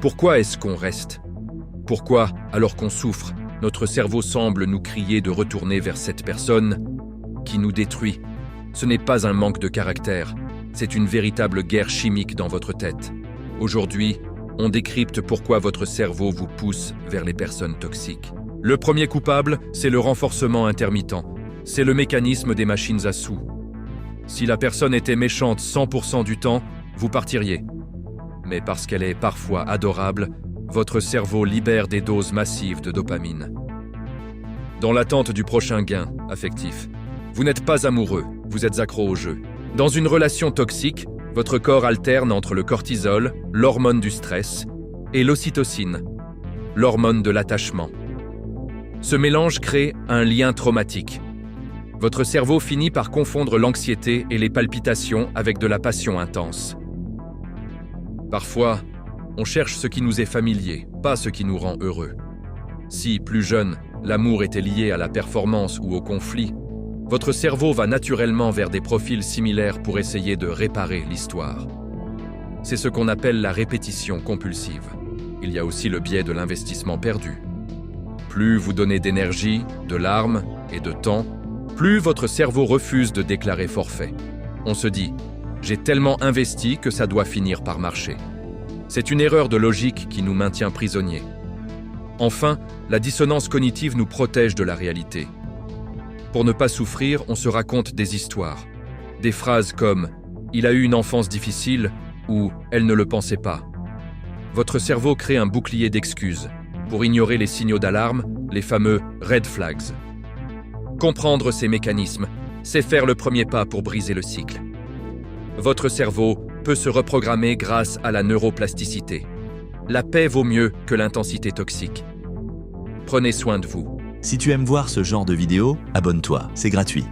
Pourquoi est-ce qu'on reste? Pourquoi, alors qu'on souffre, notre cerveau semble nous crier de retourner vers cette personne qui nous détruit? Ce n'est pas un manque de caractère, c'est une véritable guerre chimique dans votre tête. Aujourd'hui, on décrypte pourquoi votre cerveau vous pousse vers les personnes toxiques. Le premier coupable, c'est le renforcement intermittent. C'est le mécanisme des machines à sous. Si la personne était méchante 100% du temps, vous partiriez. Mais parce qu'elle est parfois adorable, votre cerveau libère des doses massives de dopamine. Dans l'attente du prochain gain affectif, vous n'êtes pas amoureux, vous êtes accro au jeu. Dans une relation toxique, votre corps alterne entre le cortisol, l'hormone du stress, et l'ocytocine, l'hormone de l'attachement. Ce mélange crée un lien traumatique. Votre cerveau finit par confondre l'anxiété et les palpitations avec de la passion intense. Parfois, on cherche ce qui nous est familier, pas ce qui nous rend heureux. Si, plus jeune, l'amour était lié à la performance ou au conflit, votre cerveau va naturellement vers des profils similaires pour essayer de réparer l'histoire. C'est ce qu'on appelle la répétition compulsive. Il y a aussi le biais de l'investissement perdu. Plus vous donnez d'énergie, de larmes et de temps, plus votre cerveau refuse de déclarer forfait. On se dit « j'ai tellement investi que ça doit finir par marcher ». C'est une erreur de logique qui nous maintient prisonniers. Enfin, la dissonance cognitive nous protège de la réalité. Pour ne pas souffrir, on se raconte des histoires. Des phrases comme « il a eu une enfance difficile » ou « elle ne le pensait pas ». Votre cerveau crée un bouclier d'excuses pour ignorer les signaux d'alarme, les fameux « red flags ». Comprendre ces mécanismes, c'est faire le premier pas pour briser le cycle. Votre cerveau peut se reprogrammer grâce à la neuroplasticité. La paix vaut mieux que l'intensité toxique. Prenez soin de vous. Si tu aimes voir ce genre de vidéos, abonne-toi, c'est gratuit.